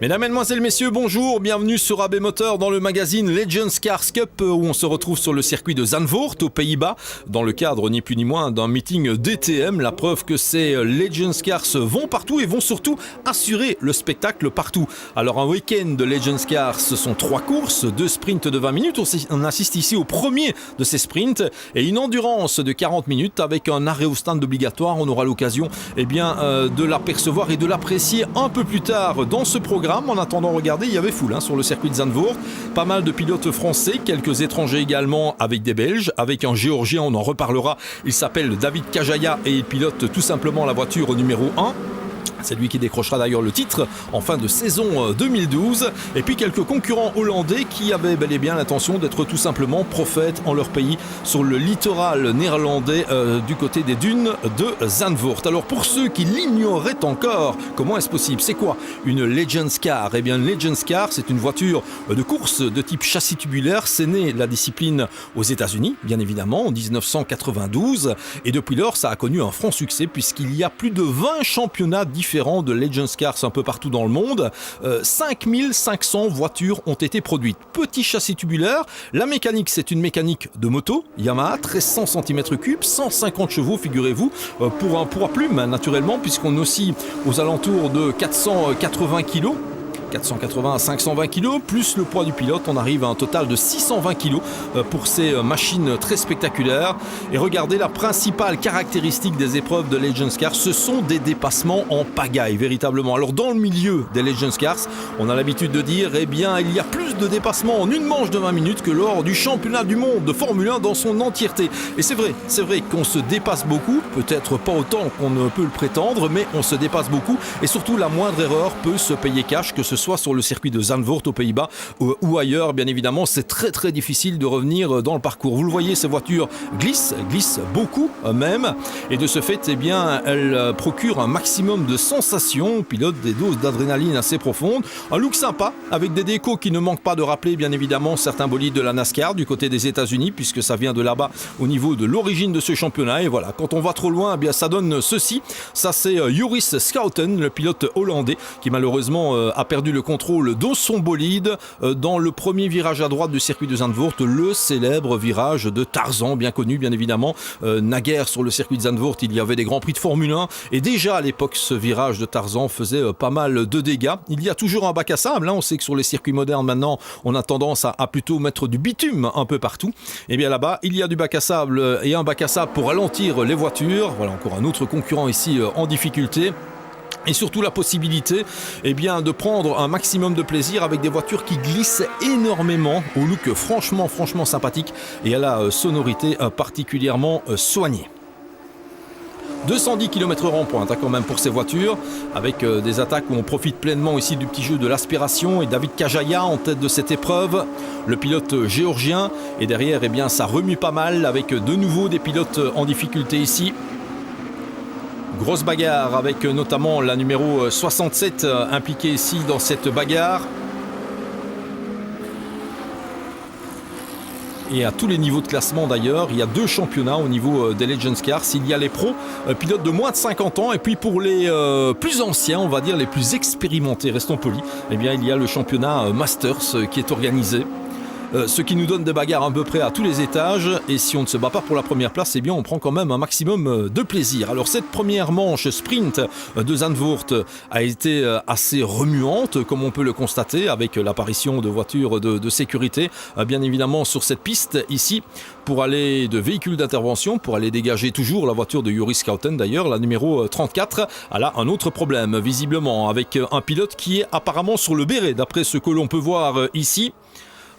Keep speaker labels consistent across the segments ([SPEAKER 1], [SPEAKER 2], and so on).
[SPEAKER 1] Mesdames, Mesdemoiselles, Messieurs, bonjour, bienvenue sur AB Motor dans le magazine Legends Cars Cup où on se retrouve sur le circuit de Zandvoort aux Pays-Bas dans le cadre ni plus ni moins d'un meeting DTM. La preuve que ces Legends Cars vont partout et vont surtout assurer le spectacle partout. Alors un week-end de Legends Cars, ce sont 3 courses, 2 sprints de 20 minutes. On assiste ici au premier de ces sprints et une endurance de 40 minutes avec un arrêt au stand obligatoire. On aura l'occasion de l'apercevoir et de l'apprécier un peu plus tard dans ce programme. En attendant, regardez, il y avait foule sur le circuit de Zandvoort. Pas mal de pilotes français, quelques étrangers également avec des Belges, avec un Géorgien, on en reparlera. Il s'appelle David Kajaya et il pilote tout simplement la voiture numéro 1. C'est lui qui décrochera d'ailleurs le titre en fin de saison 2012. Et puis quelques concurrents hollandais qui avaient bel et bien l'intention d'être tout simplement prophètes en leur pays sur le littoral néerlandais du côté des dunes de Zandvoort. Alors pour ceux qui l'ignoraient encore, comment est-ce possible? C'est quoi une Legends Car? Eh bien une Legends Car, c'est une voiture de course de type châssis tubulaire. C'est né de la discipline aux États-Unis, bien évidemment, en 1992. Et depuis lors, ça a connu un franc succès puisqu'il y a plus de 20 championnats différents de Legends Cars un peu partout dans le monde. 5500 voitures ont été produites. Petit châssis tubulaire. La mécanique, c'est une mécanique de moto Yamaha, 1300 cm3, 150 chevaux, figurez-vous, pour un poids plume, naturellement, puisqu'on oscille aux alentours de 480 kg. 480 à 520 kg, plus le poids du pilote, on arrive à un total de 620 kg pour ces machines très spectaculaires. Et regardez, la principale caractéristique des épreuves de Legends Cars, ce sont des dépassements en pagaille, véritablement. Alors dans le milieu des Legends Cars, on a l'habitude de dire, eh bien, il y a plus de dépassements en une manche de 20 minutes que lors du championnat du monde de Formule 1 dans son entièreté. Et c'est vrai qu'on se dépasse beaucoup, peut-être pas autant qu'on ne peut le prétendre, mais on se dépasse beaucoup. Et surtout, la moindre erreur peut se payer cash, que ce soit sur le circuit de Zandvoort aux Pays-Bas ou ailleurs. Bien évidemment, c'est très difficile de revenir dans le parcours. Vous le voyez, ces voitures glissent beaucoup même, et de ce fait, eh bien, elles procurent un maximum de sensations, pilotent des doses d'adrénaline assez profondes, un look sympa avec des décos qui ne manquent pas de rappeler bien évidemment certains bolides de la NASCAR du côté des États-Unis, puisque ça vient de là-bas au niveau de l'origine de ce championnat. Et voilà, quand on va trop loin, eh bien ça donne ceci. Ça, c'est Joris Schouten, le pilote hollandais, qui malheureusement a perdu le contrôle de son bolide dans le premier virage à droite du circuit de Zandvoort, le célèbre virage de Tarzan, bien connu bien évidemment. Naguère sur le circuit de Zandvoort, il y avait des grands prix de Formule 1 et déjà à l'époque ce virage de Tarzan faisait pas mal de dégâts. Il y a toujours un bac à sable, on sait que sur les circuits modernes maintenant on a tendance à plutôt mettre du bitume un peu partout. Et bien là-bas il y a du bac à sable et un bac à sable pour ralentir les voitures. Voilà encore un autre concurrent ici en difficulté. Et surtout la possibilité de prendre un maximum de plaisir avec des voitures qui glissent énormément, au look franchement sympathique et à la sonorité particulièrement soignée. 210 km/h en pointe quand même pour ces voitures, avec des attaques où on profite pleinement ici du petit jeu de l'aspiration, et David Kajaya en tête de cette épreuve, le pilote géorgien, et derrière ça remue pas mal avec de nouveau des pilotes en difficulté ici. Grosse bagarre avec notamment la numéro 67 impliquée ici dans cette bagarre. Et à tous les niveaux de classement d'ailleurs, il y a 2 championnats au niveau des Legends Cars. Il y a les pros, pilotes de moins de 50 ans, et puis pour les plus anciens, on va dire les plus expérimentés, restons polis, il y a le championnat Masters qui est organisé. Ce qui nous donne des bagarres à peu près à tous les étages, et si on ne se bat pas pour la première place, on prend quand même un maximum de plaisir. Alors cette première manche sprint de Zandvoort a été assez remuante, comme on peut le constater, avec l'apparition de voitures de sécurité, bien évidemment sur cette piste ici, pour aller de véhicules d'intervention, pour aller dégager toujours la voiture de Joris Schouten d'ailleurs, la numéro 34. Elle a un autre problème, visiblement, avec un pilote qui est apparemment sur le béret, d'après ce que l'on peut voir ici.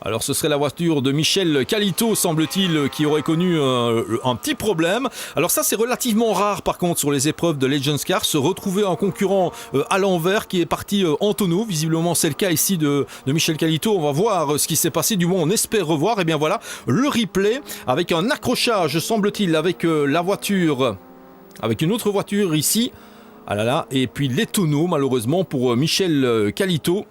[SPEAKER 1] Alors ce serait la voiture de Michel Calito, semble-t-il, qui aurait connu un petit problème. Alors ça c'est relativement rare par contre sur les épreuves de Legends Cars, se retrouver un concurrent à l'envers qui est parti en tonneau. Visiblement c'est le cas ici de Michel Calito. On va voir ce qui s'est passé, du moins on espère revoir. Et bien voilà le replay avec un accrochage, semble-t-il, avec la voiture, avec une autre voiture ici. Ah là là, et puis les tonneaux malheureusement pour Michel Calito.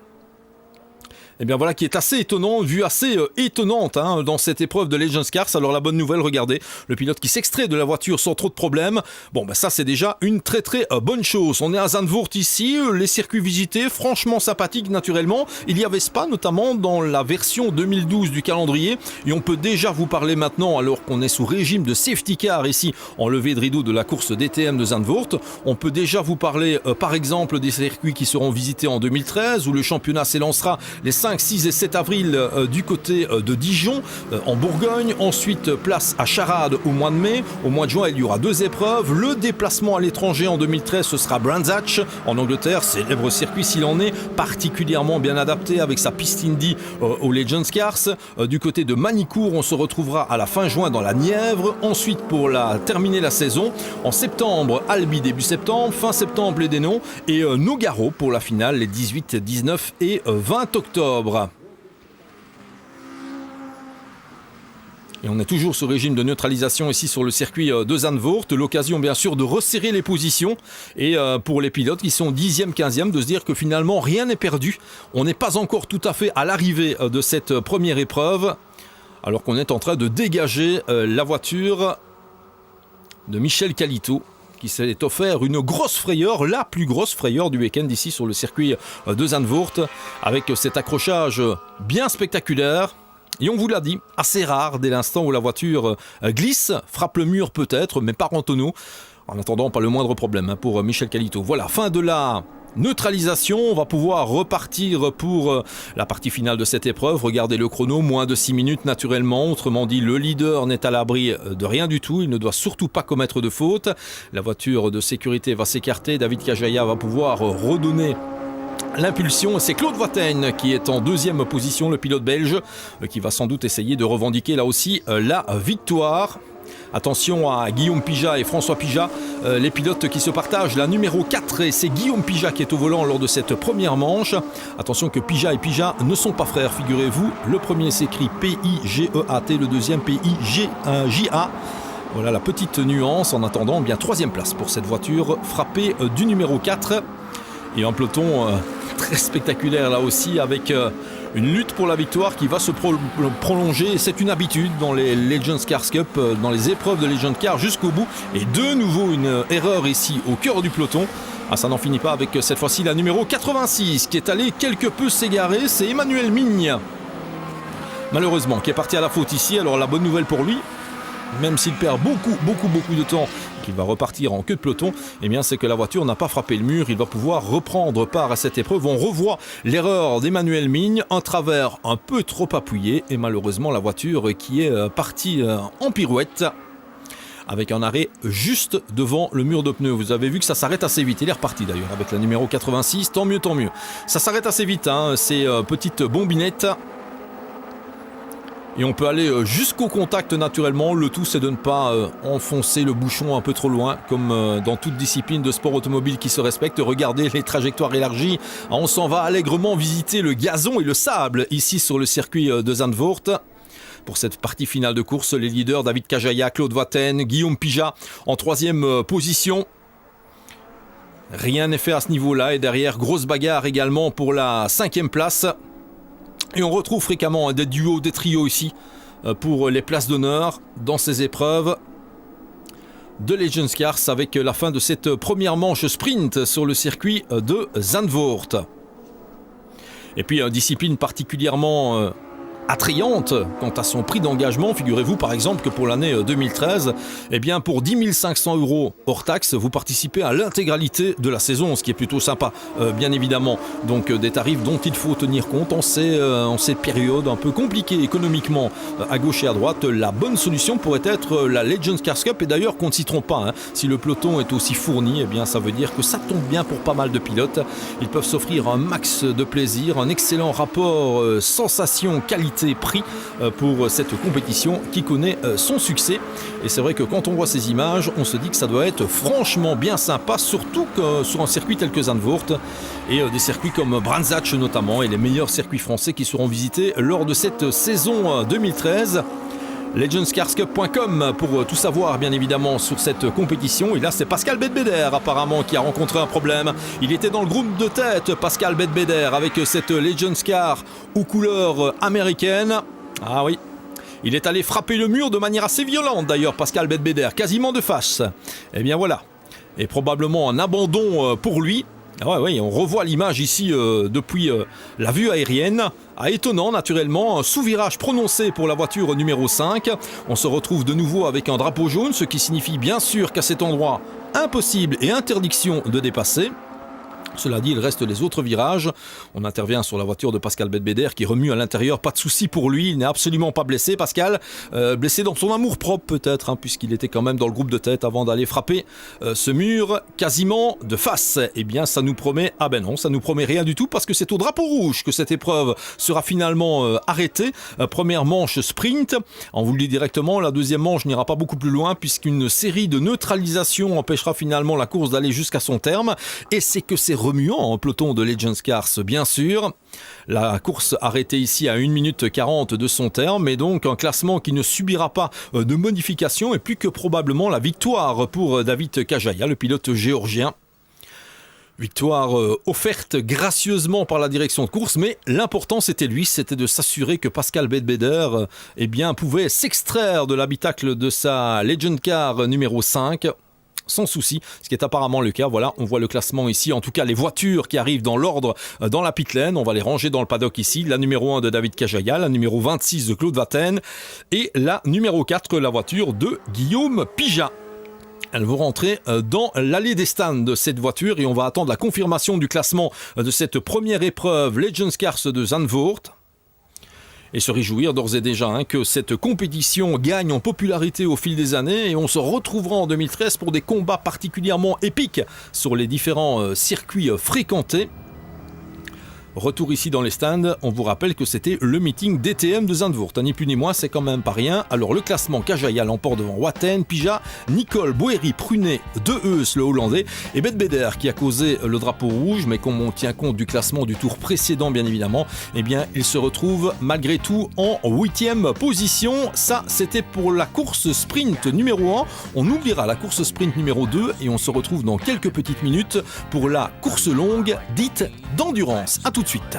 [SPEAKER 1] Et bien voilà qui est assez étonnant, vue assez étonnante dans cette épreuve de Legends Cars. Alors la bonne nouvelle, regardez, le pilote qui s'extrait de la voiture sans trop de problèmes. Bon ça c'est déjà une très bonne chose. On est à Zandvoort ici, les circuits visités, franchement sympathiques naturellement. Il y avait Spa notamment dans la version 2012 du calendrier. Et on peut déjà vous parler maintenant, alors qu'on est sous régime de safety car ici, en levée de rideau de la course DTM de Zandvoort. On peut déjà vous parler par exemple des circuits qui seront visités en 2013 où le championnat s'élancera les 5, 6 et 7 avril du côté de Dijon, en Bourgogne. Ensuite, place à Charade au mois de mai. Au mois de juin, il y aura 2 épreuves. Le déplacement à l'étranger en 2013, ce sera Brands Hatch en Angleterre, célèbre circuit s'il en est, particulièrement bien adapté avec sa piste Indy aux Legends Cars. Du côté de Manicourt, on se retrouvera à la fin juin dans la Nièvre. Ensuite, pour terminer la saison, en septembre, Albi début septembre, fin septembre, les Dénons et Nogaro pour la finale les 18, 19 et 20 octobre. Et on est toujours sous régime de neutralisation ici sur le circuit de Zandvoort. L'occasion bien sûr de resserrer les positions et pour les pilotes qui sont 10e, 15e, de se dire que finalement rien n'est perdu. On n'est pas encore tout à fait à l'arrivée de cette première épreuve alors qu'on est en train de dégager la voiture de Michel Calito, qui s'est offert une grosse frayeur, la plus grosse frayeur du week-end ici sur le circuit de Zandvoort, avec cet accrochage bien spectaculaire. Et on vous l'a dit, assez rare dès l'instant où la voiture glisse, frappe le mur peut-être, mais pas en tonneau. En attendant, pas le moindre problème pour Michel Calito. Voilà, fin de la neutralisation, on va pouvoir repartir pour la partie finale de cette épreuve. Regardez le chrono, moins de 6 minutes naturellement. Autrement dit, le leader n'est à l'abri de rien du tout. Il ne doit surtout pas commettre de faute. La voiture de sécurité va s'écarter. David Kajaya va pouvoir redonner l'impulsion. C'est Claude Voitaine qui est en 2e position, le pilote belge, qui va sans doute essayer de revendiquer là aussi la victoire. Attention à Guillaume Pijat et François Pijat, les pilotes qui se partagent la numéro 4 et c'est Guillaume Pijat qui est au volant lors de cette première manche. Attention que Pijat et Pijat ne sont pas frères, figurez-vous. Le premier s'écrit P-I-G-E-A-T, le deuxième P-I-G-J-A. Voilà la petite nuance. En attendant, bien 3e place pour cette voiture frappée du numéro 4. Et un peloton très spectaculaire là aussi avec une lutte pour la victoire qui va se prolonger. C'est une habitude dans les Legends Cars Cup, dans les épreuves de Legends Cars jusqu'au bout. Et de nouveau une erreur ici au cœur du peloton. Ah, ça n'en finit pas avec cette fois-ci la numéro 86 qui est allée quelque peu s'égarer. C'est Emmanuel Migne, malheureusement, qui est parti à la faute ici. Alors la bonne nouvelle pour lui, même s'il perd beaucoup de temps, qu'il va repartir en queue de peloton, eh bien c'est que la voiture n'a pas frappé le mur. Il va pouvoir reprendre part à cette épreuve. On revoit l'erreur d'Emmanuel Migne, un travers un peu trop appuyé et malheureusement la voiture qui est partie en pirouette avec un arrêt juste devant le mur de pneus. Vous avez vu que ça s'arrête assez vite. Il est reparti d'ailleurs avec la numéro 86, tant mieux. Ça s'arrête assez vite, ces petites bombinettes. Et on peut aller jusqu'au contact naturellement. Le tout, c'est de ne pas enfoncer le bouchon un peu trop loin, comme dans toute discipline de sport automobile qui se respecte. Regardez les trajectoires élargies. On s'en va allègrement visiter le gazon et le sable ici sur le circuit de Zandvoort. Pour cette partie finale de course, les leaders David Kajaya, Claude Voitaine, Guillaume Pijat en 3e position. Rien n'est fait à ce niveau-là. Et derrière, grosse bagarre également pour la 5e place. Et on retrouve fréquemment des duos, des trios ici pour les places d'honneur dans ces épreuves de Legends Cars avec la fin de cette première manche sprint sur le circuit de Zandvoort. Et puis une discipline particulièrement attrayante quant à son prix d'engagement. Figurez-vous par exemple que pour l'année 2013, eh bien pour 10 500 € hors taxe, vous participez à l'intégralité de la saison, ce qui est plutôt sympa, bien évidemment. Donc des tarifs dont il faut tenir compte en ces périodes un peu compliquées économiquement à gauche et à droite. La bonne solution pourrait être la Legends Cars Cup et d'ailleurs qu'on ne s'y trompe pas. Si le peloton est aussi fourni, eh bien ça veut dire que ça tombe bien pour pas mal de pilotes. Ils peuvent s'offrir un max de plaisir, un excellent rapport sensation-qualité prix pour cette compétition qui connaît son succès. Et c'est vrai que quand on voit ces images, on se dit que ça doit être franchement bien sympa, surtout que sur un circuit tel que Zandvoort et des circuits comme Brands Hatch notamment et les meilleurs circuits français qui seront visités lors de cette saison 2013. legendscarscup.com pour tout savoir bien évidemment sur cette compétition. Et là c'est Pascal Bedbeder apparemment qui a rencontré un problème. Il était dans le groupe de tête, Pascal Bedbeder, avec cette Legends Car aux couleurs américaines. Ah oui, il est allé frapper le mur de manière assez violente d'ailleurs, Pascal Bedbeder, quasiment de face. Et bien voilà, et probablement un abandon pour lui. Ouais, on revoit l'image ici depuis la vue aérienne. Étonnant naturellement, un sous-virage prononcé pour la voiture numéro 5. On se retrouve de nouveau avec un drapeau jaune, ce qui signifie bien sûr qu'à cet endroit, impossible et interdiction de dépasser. Cela dit, il reste les autres virages. On intervient sur la voiture de Pascal Bedbeder qui remue à l'intérieur. Pas de souci pour lui, il n'est absolument pas blessé. Pascal, blessé dans son amour-propre peut-être, puisqu'il était quand même dans le groupe de tête avant d'aller frapper ce mur quasiment de face. Eh bien, ça nous promet... Ah ben non, ça nous promet rien du tout parce que c'est au drapeau rouge que cette épreuve sera finalement arrêtée. Première manche sprint. On vous le dit directement, la deuxième manche n'ira pas beaucoup plus loin puisqu'une série de neutralisations empêchera finalement la course d'aller jusqu'à son terme. Et c'est que c'est remuant en peloton de Legends Cars, bien sûr. La course arrêtée ici à 1 minute 40 de son terme, et donc un classement qui ne subira pas de modification et plus que probablement la victoire pour David Kajaya, le pilote géorgien. Victoire offerte gracieusement par la direction de course, mais l'important c'était de s'assurer que Pascal Bedbeder pouvait s'extraire de l'habitacle de sa Legend Car numéro 5. Sans souci, ce qui est apparemment le cas. Voilà, on voit le classement ici, en tout cas les voitures qui arrivent dans l'ordre dans la pit lane, on va les ranger dans le paddock ici, la numéro 1 de David Kajaya, la numéro 26 de Claude Vatten et la numéro 4, la voiture de Guillaume Pija. Elles vont rentrer dans l'allée des stands de cette voiture et on va attendre la confirmation du classement de cette première épreuve Legends Cars de Zandvoort. Et se réjouir d'ores et déjà que cette compétition gagne en popularité au fil des années et on se retrouvera en 2013 pour des combats particulièrement épiques sur les différents circuits fréquentés. Retour ici dans les stands, on vous rappelle que c'était le meeting DTM de Zandvoort, ni plus ni moins, c'est quand même pas rien. Alors le classement, Kajaya l'emporte devant Watten, Pija, Nicole, Boeri, Prunet, De Heus, le Hollandais, et Bedbeder qui a causé le drapeau rouge, mais comme on tient compte du classement du tour précédent bien évidemment, il se retrouve malgré tout en 8e position. Ça c'était pour la course sprint numéro 1, on oubliera la course sprint numéro 2 et on se retrouve dans quelques petites minutes pour la course longue dite d'endurance. À tout de suite.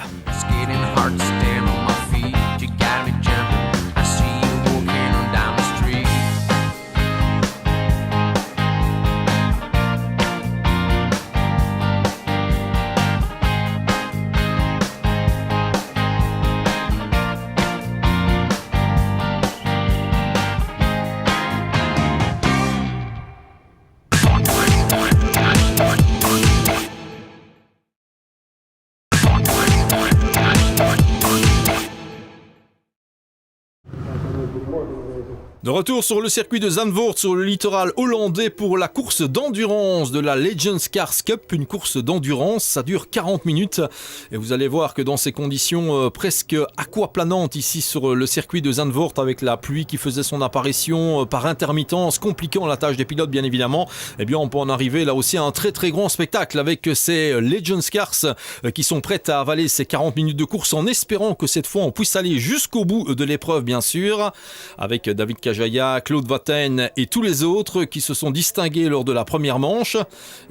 [SPEAKER 1] De retour sur le circuit de Zandvoort, sur le littoral hollandais pour la course d'endurance de la Legends Cars Cup. Une course d'endurance, ça dure 40 minutes. Et vous allez voir que dans ces conditions presque aquaplanantes ici sur le circuit de Zandvoort, avec la pluie qui faisait son apparition par intermittence, compliquant la tâche des pilotes bien évidemment, on peut en arriver là aussi à un très très grand spectacle avec ces Legends Cars qui sont prêtes à avaler ces 40 minutes de course en espérant que cette fois on puisse aller jusqu'au bout de l'épreuve bien sûr, avec David Kajaya, Claude Vatten et tous les autres qui se sont distingués lors de la première manche.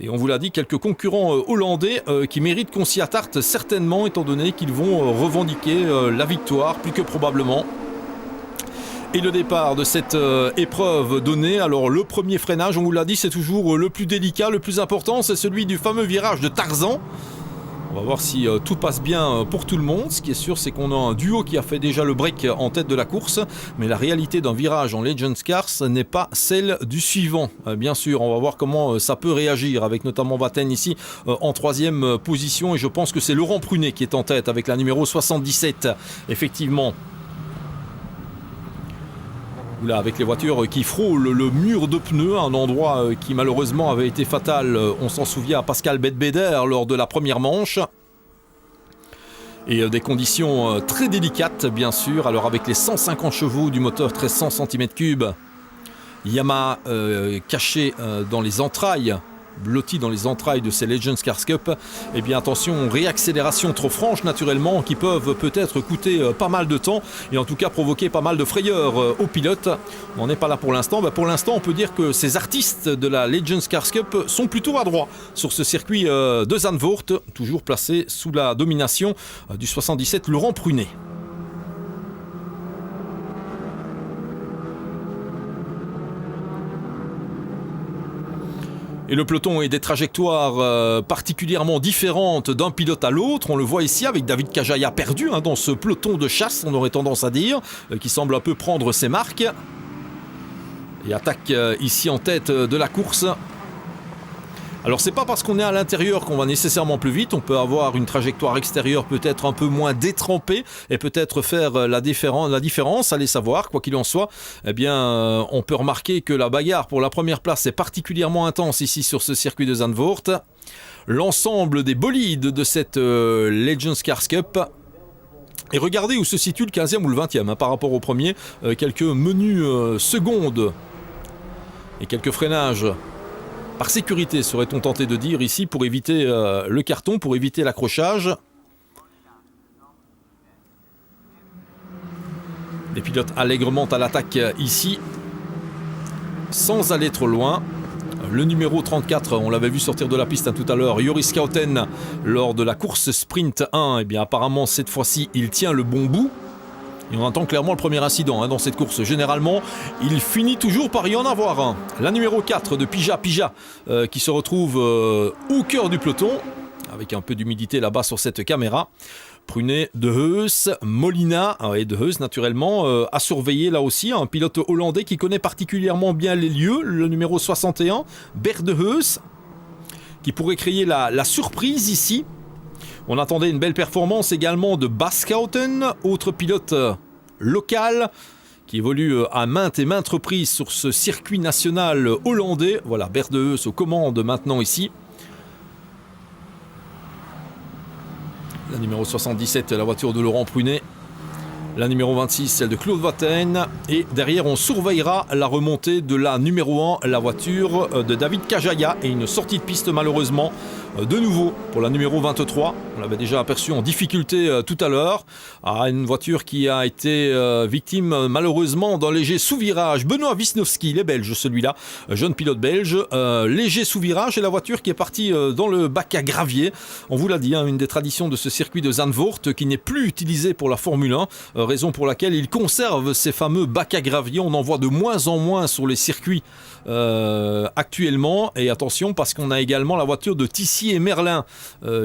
[SPEAKER 1] Et on vous l'a dit, quelques concurrents hollandais qui méritent qu'on s'y attarde certainement, étant donné qu'ils vont revendiquer la victoire plus que probablement. Et le départ de cette épreuve donnée, alors le premier freinage, on vous l'a dit, c'est toujours le plus délicat, le plus important, c'est celui du fameux virage de Tarzan. On va voir si tout passe bien pour tout le monde. Ce qui est sûr, c'est qu'on a un duo qui a fait déjà le break en tête de la course. Mais la réalité d'un virage en Legends Cars n'est pas celle du suivant. Bien sûr, on va voir comment ça peut réagir, avec notamment Vatten ici en 3e position. Et je pense que c'est Laurent Prunet qui est en tête avec la numéro 77. Effectivement. Là, avec les voitures qui frôlent le mur de pneus, un endroit qui malheureusement avait été fatal, on s'en souvient, à Pascal Bedbeder lors de la première manche. Et des conditions très délicates bien sûr, alors avec les 150 chevaux du moteur 1300 cm3, Yamaha caché dans les entrailles blotti dans les entrailles de ces Legends Cars Cup. Eh bien attention, réaccélération trop franche naturellement qui peuvent peut-être coûter pas mal de temps et en tout cas provoquer pas mal de frayeur aux pilotes. On n'est pas là pour l'instant. Pour l'instant, on peut dire que ces artistes de la Legends Cars Cup sont plutôt adroits sur ce circuit de Zandvoort, toujours placé sous la domination du 77 Laurent Prunet. Et le peloton est des trajectoires particulièrement différentes d'un pilote à l'autre. On le voit ici avec David Kajaya perdu dans ce peloton de chasse, on aurait tendance à dire, qui semble un peu prendre ses marques. Et attaque ici en tête de la course. Alors c'est pas parce qu'on est à l'intérieur qu'on va nécessairement plus vite, on peut avoir une trajectoire extérieure peut-être un peu moins détrempée et peut-être faire la différence, allez savoir, quoi qu'il en soit. Eh bien, on peut remarquer que la bagarre pour la première place est particulièrement intense ici sur ce circuit de Zandvoort. L'ensemble des bolides de cette Legends Cars Cup. Et regardez où se situe le 15e ou le 20e par rapport au premier, quelques menus secondes et quelques freinages. Par sécurité, serait-on tenté de dire ici, pour éviter le carton, pour éviter l'accrochage. Les pilotes allègrement à l'attaque ici, sans aller trop loin. Le numéro 34, on l'avait vu sortir de la piste tout à l'heure, Joris Schouten, lors de la course sprint 1. Eh bien, apparemment, cette fois-ci, il tient le bon bout. Et on entend clairement le premier incident dans cette course. Généralement, il finit toujours par y en avoir un. La numéro 4 de Pija qui se retrouve au cœur du peloton, avec un peu d'humidité là-bas sur cette caméra. Prunet, De Heus, Molina et De Heus naturellement à surveiller là aussi. Un pilote hollandais qui connaît particulièrement bien les lieux, le numéro 61, Bert De Heus, qui pourrait créer la surprise ici. On attendait une belle performance également de Bas Schouten, autre pilote local qui évolue à maintes et maintes reprises sur ce circuit national hollandais. Voilà, Bert De Heus aux commandes maintenant ici. La numéro 77, la voiture de Laurent Prunet. La numéro 26, celle de Claude Vatten. Et derrière, on surveillera la remontée de la numéro 1, la voiture de David Kajaya. Et une sortie de piste, malheureusement, de nouveau pour la numéro 23. On l'avait déjà aperçu en difficulté tout à l'heure. Une voiture qui a été victime, malheureusement, d'un léger sous-virage. Benoît Wisnowski, il est belge, celui-là. Jeune pilote belge. Léger sous-virage et la voiture qui est partie dans le bac à gravier. On vous l'a dit, une des traditions de ce circuit de Zandvoort qui n'est plus utilisé pour la Formule 1. Raison pour laquelle il conserve ces fameux bacs à gravier. On en voit de moins en moins sur les circuits actuellement. Et attention, parce qu'on a également la voiture de Tissier et Merlin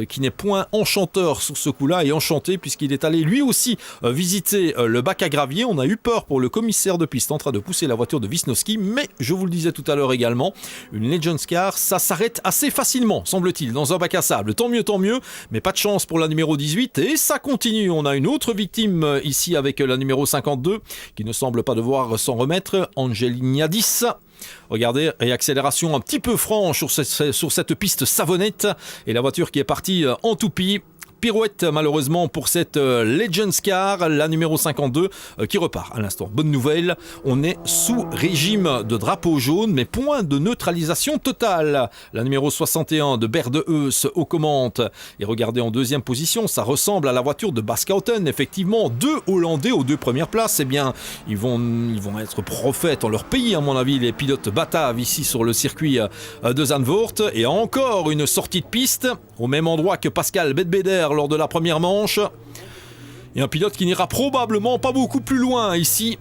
[SPEAKER 1] qui n'est point enchanteur sur ce coup-là, et enchanté puisqu'il est allé lui aussi visiter le bac à gravier. On a eu peur pour le commissaire de piste en train de pousser la voiture de Wisnowski, mais je vous le disais tout à l'heure également, une Legends Car, ça s'arrête assez facilement, semble-t-il, dans un bac à sable. Tant mieux, mais pas de chance pour la numéro 18, et ça continue. On a une autre victime ici avec la numéro 52 qui ne semble pas devoir s'en remettre, Angelignadis. Regardez, réaccélération un petit peu franche sur cette piste savonnette et la voiture qui est partie en toupie. Pirouette malheureusement pour cette Legends Car, la numéro 52 qui repart à l'instant. Bonne nouvelle, on est sous régime de drapeau jaune mais point de neutralisation totale. La numéro 61 de Bert De Heus aux commandes. Et regardez en deuxième position, ça ressemble à la voiture de Bas Schouten. Effectivement, deux Hollandais aux deux premières places. Eh bien, ils vont être prophètes en leur pays à mon avis, les pilotes bataves ici sur le circuit de Zandvoort. Et encore une sortie de piste au même endroit que Pascal Bedbeder lors de la première manche. Et un pilote qui n'ira probablement pas beaucoup plus loin ici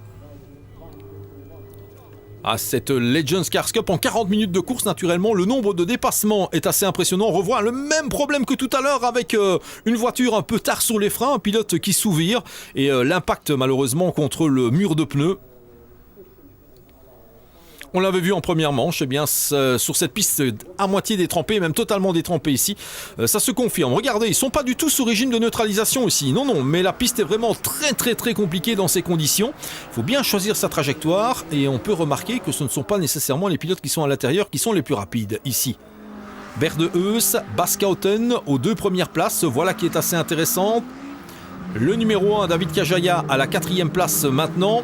[SPEAKER 1] à cette Legends Cars Cup en 40 minutes de course. Naturellement, le nombre de dépassements est assez impressionnant. On revoit le même problème que tout à l'heure avec une voiture un peu tard sur les freins, un pilote qui sous-vire et l'impact malheureusement contre le mur de pneus. On l'avait vu en première manche, eh bien, sur cette piste à moitié détrempée, même totalement détrempée ici, ça se confirme. Regardez, ils ne sont pas du tout sous régime de neutralisation ici. Non, mais la piste est vraiment très compliquée dans ces conditions. Il faut bien choisir sa trajectoire et on peut remarquer que ce ne sont pas nécessairement les pilotes qui sont à l'intérieur qui sont les plus rapides ici. Bert De Heus, Bas Schouten aux deux premières places, voilà qui est assez intéressant. Le numéro 1, David Kajaya, à la 4e place maintenant.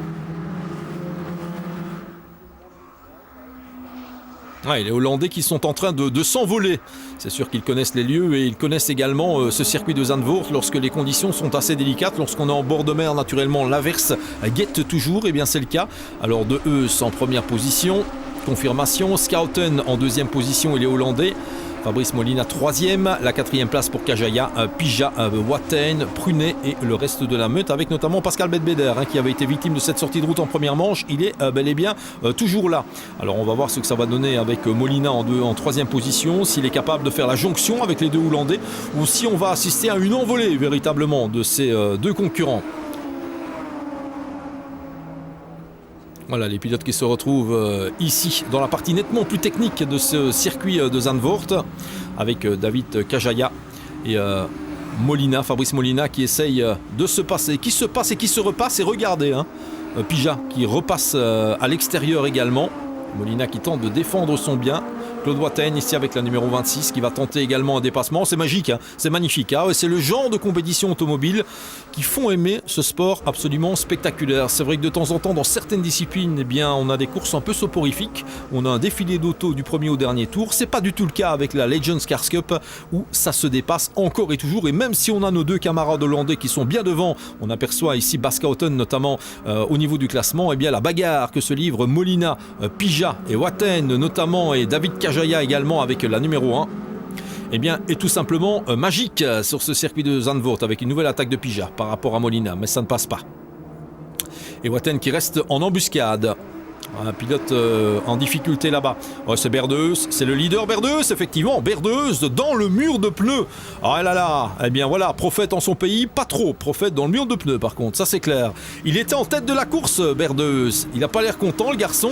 [SPEAKER 1] Ouais, les Hollandais qui sont en train de s'envoler. C'est sûr qu'ils connaissent les lieux et ils connaissent également ce circuit de Zandvoort lorsque les conditions sont assez délicates. Lorsqu'on est en bord de mer, naturellement, l'averse guette toujours. Et bien c'est le cas. Alors de Heus en première position. Confirmation. Schouten en deuxième position et les Hollandais. Fabrice Molina troisième, la quatrième place pour Kajaya, Pija, Watten, Prunet et le reste de la meute avec notamment Pascal Bedbeder qui avait été victime de cette sortie de route en première manche. Il est bel et bien toujours là. Alors on va voir ce que ça va donner avec Molina en troisième position, s'il est capable de faire la jonction avec les deux Hollandais ou si on va assister à une envolée véritablement de ces deux concurrents. Voilà les pilotes qui se retrouvent ici dans la partie nettement plus technique de ce circuit de Zandvoort avec David Kajaya et Molina, Fabrice Molina qui essaye de se passer, qui se passe et qui se repasse et regardez Pija qui repasse à l'extérieur également, Molina qui tente de défendre son bien. Claude Watten ici avec la numéro 26 qui va tenter également un dépassement. C'est magique, c'est magnifique. C'est le genre de compétition automobile qui font aimer ce sport absolument spectaculaire. C'est vrai que de temps en temps, dans certaines disciplines, eh bien, on a des courses un peu soporifiques. On a un défilé d'auto du premier au dernier tour. C'est pas du tout le cas avec la Legends Cars Cup où ça se dépasse encore et toujours. Et même si on a nos deux camarades hollandais qui sont bien devant, on aperçoit ici Bas Schouten notamment au niveau du classement, eh bien, la bagarre que se livrent Molina, Pija et Watten notamment et David Kajaya également avec la numéro 1 eh bien, est tout simplement magique sur ce circuit de Zandvoort avec une nouvelle attaque de Pija par rapport à Molina, mais ça ne passe pas. Et Watten qui reste en embuscade. Un pilote en difficulté là-bas. C'est Berdeus, c'est le leader Berdeus, effectivement. Berdeus dans le mur de pneus. Ah là là, eh bien voilà, prophète en son pays, pas trop. Prophète dans le mur de pneus par contre, ça c'est clair. Il était en tête de la course, Berdeus. Il n'a pas l'air content, le garçon.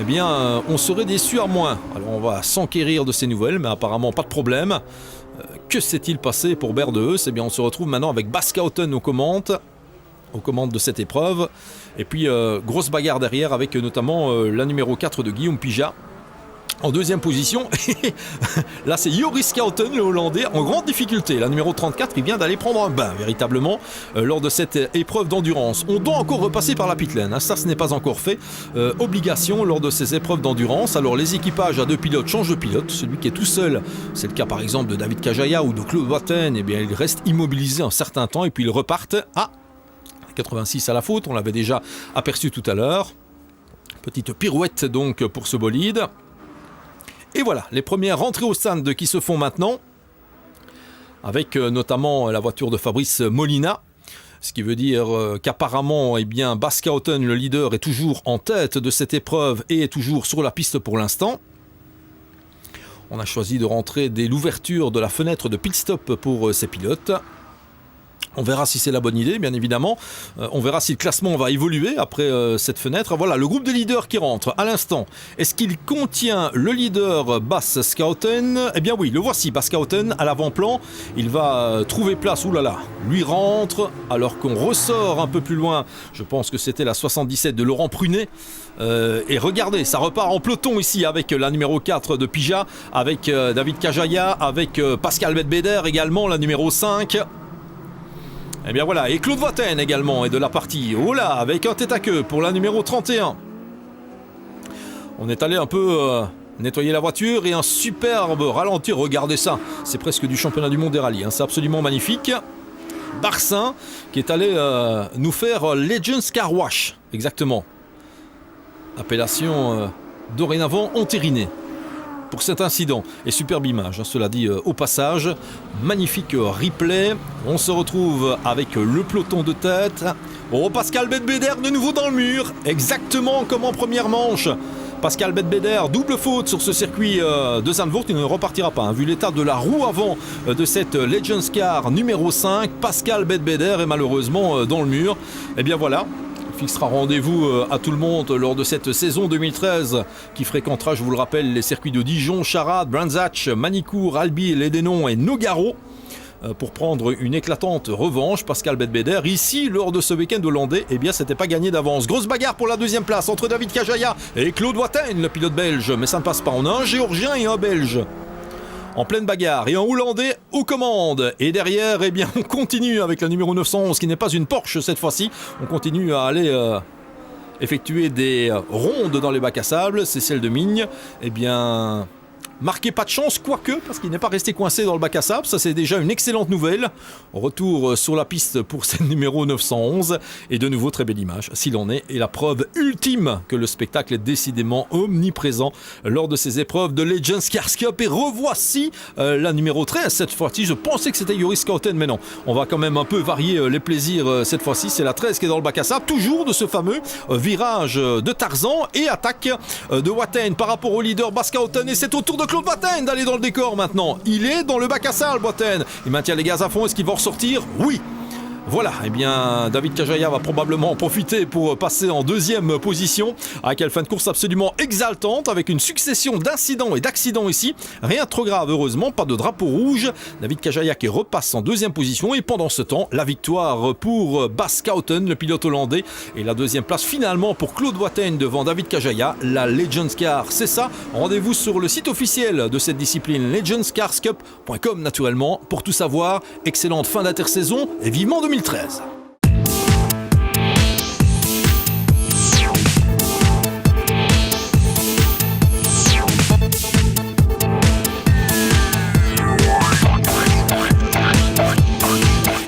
[SPEAKER 1] Eh bien, on serait déçu à moins. Alors on va s'enquérir de ces nouvelles, mais apparemment pas de problème. Que s'est-il passé pour Berdeus ? Eh bien, on se retrouve maintenant avec Bas Schouten aux commandes de cette épreuve. Et puis, grosse bagarre derrière avec notamment la numéro 4 de Guillaume Pija. En deuxième position, là c'est Joris Schouten, le Hollandais, en grande difficulté. La numéro 34, il vient d'aller prendre un bain, véritablement, lors de cette épreuve d'endurance. On doit encore repasser par la pitlane, ça ce n'est pas encore fait. Obligation lors de ces épreuves d'endurance. Alors les équipages à deux pilotes changent de pilote. Celui qui est tout seul, c'est le cas par exemple de David Kajaya ou de Claude Watten, eh bien ils restent immobilisés un certain temps et puis ils repartent à 86 à la faute, on l'avait déjà aperçu tout à l'heure. Petite pirouette donc pour ce bolide. Et voilà, les premières rentrées au stand qui se font maintenant, avec notamment la voiture de Fabrice Molina, ce qui veut dire qu'apparemment, eh bien, Bas Schouten, le leader, est toujours en tête de cette épreuve et est toujours sur la piste pour l'instant. On a choisi de rentrer dès l'ouverture de la fenêtre de pit stop pour ces pilotes. On verra si c'est la bonne idée, bien évidemment. On verra si le classement va évoluer après cette fenêtre. Voilà, le groupe de leaders qui rentre à l'instant. Est-ce qu'il contient le leader Bas Schouten ? Eh bien oui, le voici, Bas Schouten à l'avant-plan. Il va trouver place, oulala, lui rentre, alors qu'on ressort un peu plus loin. Je pense que c'était la 77 de Laurent Prunet. Et regardez, ça repart en peloton ici avec la numéro 4 de Pija, avec David Kajaya, avec Pascal Bedbeder également, la numéro 5. Et bien voilà, et Claude Watten également est de la partie. Oh là, avec un tête à queue pour la numéro 31. On est allé un peu nettoyer la voiture et un superbe ralenti. Regardez ça, c'est presque du championnat du monde des rallyes, c'est absolument magnifique. Barcin qui est allé nous faire Legends Car Wash, exactement. Appellation dorénavant entérinée pour cet incident. Et superbe image, cela dit au passage. Magnifique replay. On se retrouve avec le peloton de tête. Oh, Pascal Bedbeder de nouveau dans le mur. Exactement comme en première manche. Pascal Bedbeder, double faute sur ce circuit de Zandvoort. Il ne repartira pas. Vu l'état de la roue avant de cette Legends Car numéro 5, Pascal Bedbeder est malheureusement dans le mur. Et bien voilà. Fixera rendez-vous à tout le monde lors de cette saison 2013 qui fréquentera, je vous le rappelle, les circuits de Dijon, Charade, Brands Hatch, Manicourt, Albi, Lédenon et Nogaro pour prendre une éclatante revanche. Pascal Bedbeder, ici, lors de ce week-end hollandais, eh bien, c'était pas gagné d'avance. Grosse bagarre pour la deuxième place entre David Kajaya et Claude Watten, le pilote belge. Mais ça ne passe pas. On a un Géorgien et un Belge en pleine bagarre et un Hollandais aux commandes. Et derrière, eh bien, on continue avec la numéro 911 qui n'est pas une Porsche cette fois-ci. On continue à aller effectuer des rondes dans les bacs à sable, c'est celle de Migne. Eh bien, marquez pas de chance, quoique, parce qu'il n'est pas resté coincé dans le bac à sable, ça c'est déjà une excellente nouvelle. Retour sur la piste pour cette numéro 911, et de nouveau très belle image, s'il en est, et la preuve ultime que le spectacle est décidément omniprésent lors de ces épreuves de Legends Cars Cup. Et revoici la numéro 13 cette fois-ci. Je pensais que c'était Joris Schouten, mais non, on va quand même un peu varier les plaisirs cette fois-ci. C'est la 13 qui est dans le bac à sable, toujours de ce fameux virage de Tarzan, et attaque de Watain par rapport au leader Bas Schouten, et c'est au tour de Claude Watain d'aller dans le décor maintenant. Il est dans le bac à sable, Watain. Il maintient les gaz à fond. Est-ce qu'il va en ressortir? Oui. Voilà, eh bien David Kajaya va probablement en profiter pour passer en deuxième position, avec une fin de course absolument exaltante, avec une succession d'incidents et d'accidents ici. Rien de trop grave, heureusement, pas de drapeau rouge. David Kajaya qui repasse en deuxième position, et pendant ce temps, la victoire pour Bas Schouten, le pilote hollandais, et la deuxième place finalement pour Claude Watain devant David Kajaya. La Legends Car, c'est ça. Rendez-vous sur le site officiel de cette discipline, legendscarscup.com naturellement, pour tout savoir. Excellente fin d'intersaison et vivement 2013.